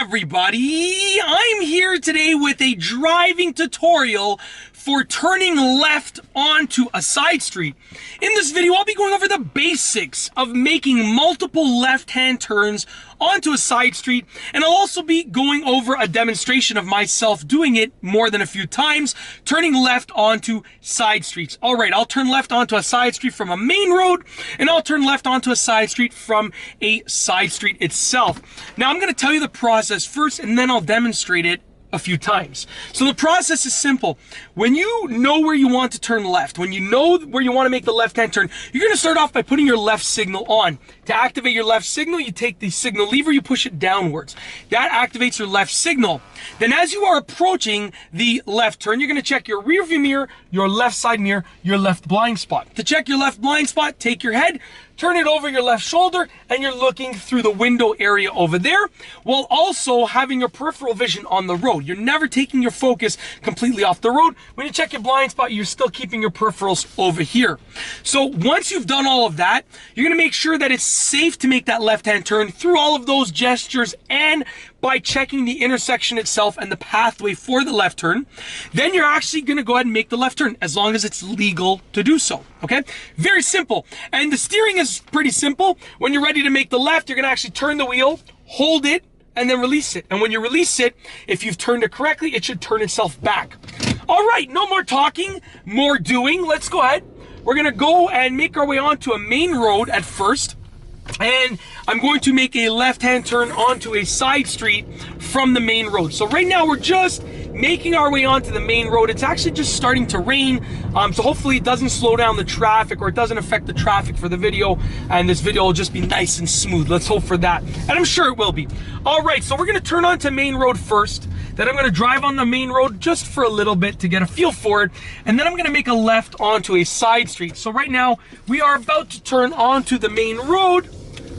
everybody, I'm here today with a driving tutorial for turning left onto a side street. In this video, I'll be going over the basics of making multiple left-hand turns onto a side street, and I'll also be going over a demonstration of myself doing it more than a few times, turning left onto side streets. All right, I'll turn left onto a side street from a main road, and I'll turn left onto a side street from a side street itself. Now, I'm going to tell you the process first, and then I'll demonstrate it a few times. So the process is simple. When you know where you want to turn left, when you know where you want to make the left-hand turn, you're going to start off by putting your left signal on. To activate your left signal, you take the signal lever, you push it downwards. That activates your left signal. Then as you are approaching the left turn, you're going to check your rear view mirror, your left side mirror, your left blind spot. To check your left blind spot, take your head, turn it over your left shoulder, and you're looking through the window area over there, while also having your peripheral vision on the road. You're never taking your focus completely off the road. When you check your blind spot, you're still keeping your peripherals over here. So once you've done all of that, you're gonna make sure that it's safe to make that left-hand turn through all of those gestures and by checking the intersection itself and the pathway for the left turn. Then you're actually gonna go ahead and make the left turn as long as it's legal to do so, okay? Very simple. And the steering is pretty simple. When you're ready to make the left, you're gonna actually turn the wheel, hold it, and then release it. And when you release it, if you've turned it correctly, it should turn itself back. All right, no more talking, more doing. Let's go ahead. We're gonna go and make our way onto a main road at first. And I'm going to make a left-hand turn onto a side street from the main road. So right now we're just making our way onto the main road. It's actually just starting to rain, so hopefully it doesn't slow down the traffic or it doesn't affect the traffic for the video, and this video will just be nice and smooth. Let's hope for that, and I'm sure it will be. All right, so we're gonna turn onto main road first. Then I'm gonna drive on the main road just for a little bit to get a feel for it, and then I'm gonna make a left onto a side street. So right now we are about to turn onto the main road.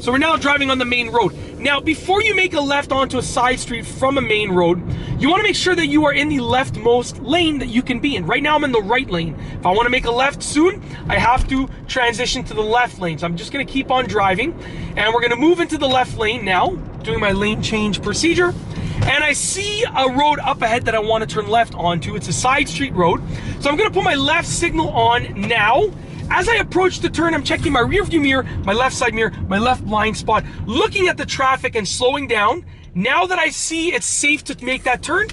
So we're now driving on the main road. Now, before you make a left onto a side street from a main road, you wanna make sure that you are in the leftmost lane that you can be in. Right now, I'm in the right lane. If I wanna make a left soon, I have to transition to the left lane. So I'm just gonna keep on driving, and we're gonna move into the left lane now, doing my lane change procedure. And I see a road up ahead that I wanna turn left onto. It's a side street road. So I'm gonna put my left signal on now. As I approach the turn, I'm checking my rear view mirror, my left side mirror, my left blind spot, looking at the traffic and slowing down. Now that I see it's safe to make that turn,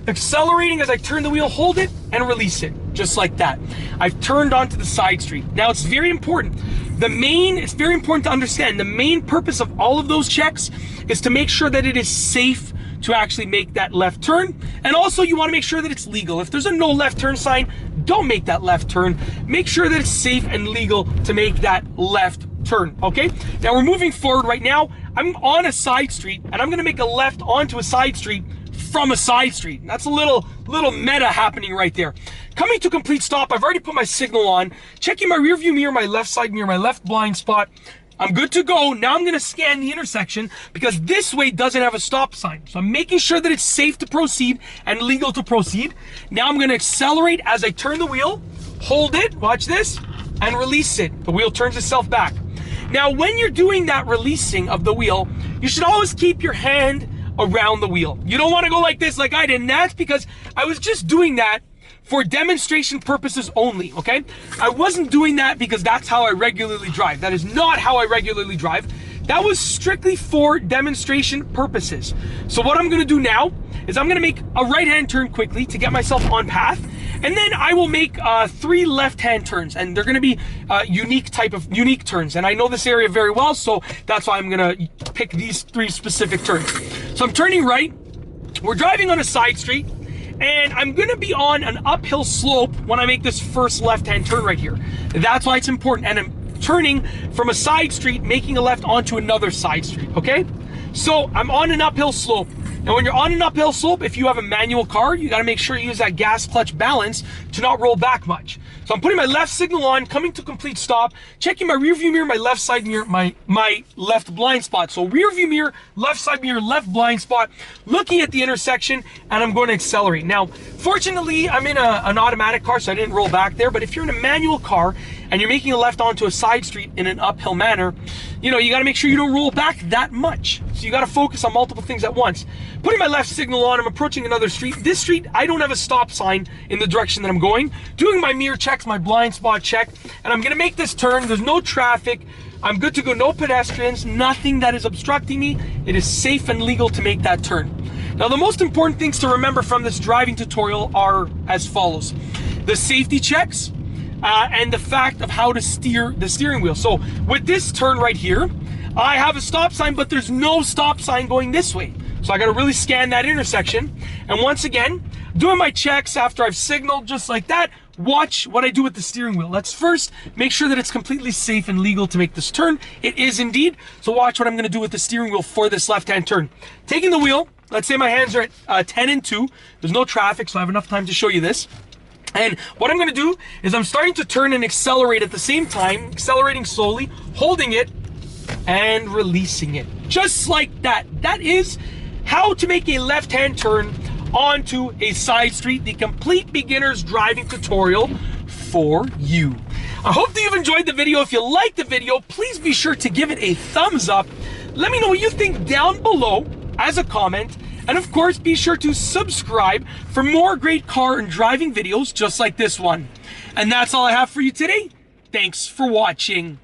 accelerating as I turn the wheel, hold it, and release it, just like that. I've turned onto the side street. Now it's very important. It's very important to understand, the main purpose of all of those checks is to make sure that it is safe to actually make that left turn. And also you wanna make sure that it's legal. If there's a no left turn sign, don't make that left turn. Make sure that it's safe and legal to make that left turn, okay? Now we're moving forward right now. I'm on a side street, and I'm gonna make a left onto a side street from a side street. That's a little meta happening right there. Coming to complete stop, I've already put my signal on, checking my rear view mirror, my left side mirror, my left blind spot. I'm good to go. Now I'm gonna scan the intersection because this way doesn't have a stop sign. So I'm making sure that it's safe to proceed and legal to proceed. Now I'm gonna accelerate as I turn the wheel, hold it, watch this, and release it. The wheel turns itself back. Now when you're doing that releasing of the wheel, you should always keep your hand around the wheel. You don't wanna go like this like I did, and that's because I was just doing that for demonstration purposes only, okay? I wasn't doing that because that's how I regularly drive. That is not how I regularly drive. That was strictly for demonstration purposes. So what I'm gonna do now is I'm gonna make a right-hand turn quickly to get myself on path, and then I will make 3 left-hand turns, and they're gonna be unique turns. And I know this area very well, so that's why I'm gonna pick these 3 specific turns. So I'm turning right, we're driving on a side street, and I'm gonna be on an uphill slope when I make this first left-hand turn right here. That's why it's important. And I'm turning from a side street, making a left onto another side street, okay? So I'm on an uphill slope. And when you're on an uphill slope, if you have a manual car, you gotta make sure you use that gas clutch balance to not roll back much. So I'm putting my left signal on, coming to complete stop, checking my rear view mirror, my left side mirror, my left blind spot. So rear view mirror, left side mirror, left blind spot, looking at the intersection, and I'm going to accelerate. Now, fortunately, I'm in an automatic car, so I didn't roll back there, but if you're in a manual car and you're making a left onto a side street in an uphill manner, you know, you got to make sure you don't roll back that much. So you got to focus on multiple things at once. Putting my left signal on, I'm approaching another street. This street, I don't have a stop sign in the direction that I'm going. Doing my mirror checks, my blind spot check, and I'm going to make this turn. There's no traffic. I'm good to go, no pedestrians, nothing that is obstructing me. It is safe and legal to make that turn. Now, the most important things to remember from this driving tutorial are as follows. The safety checks and the fact of how to steer the steering wheel. So with this turn right here, I have a stop sign, but there's no stop sign going this way. So I got to really scan that intersection. And once again, doing my checks after I've signaled just like that, watch what I do with the steering wheel. Let's first make sure that it's completely safe and legal to make this turn. It is indeed. So watch what I'm going to do with the steering wheel for this left-hand turn. Taking the wheel, let's say my hands are at 10 and 2. There's no traffic, so I have enough time to show you this. And what I'm going to do is I'm starting to turn and accelerate at the same time, accelerating slowly, holding it, and releasing it. Just like that. That is how to make a left-hand turn onto a side street, the complete beginner's driving tutorial for you. I hope that you've enjoyed the video. If you liked the video, please be sure to give it a thumbs up. Let me know what you think down below as a comment. And of course, be sure to subscribe for more great car and driving videos just like this one. And that's all I have for you today. Thanks for watching.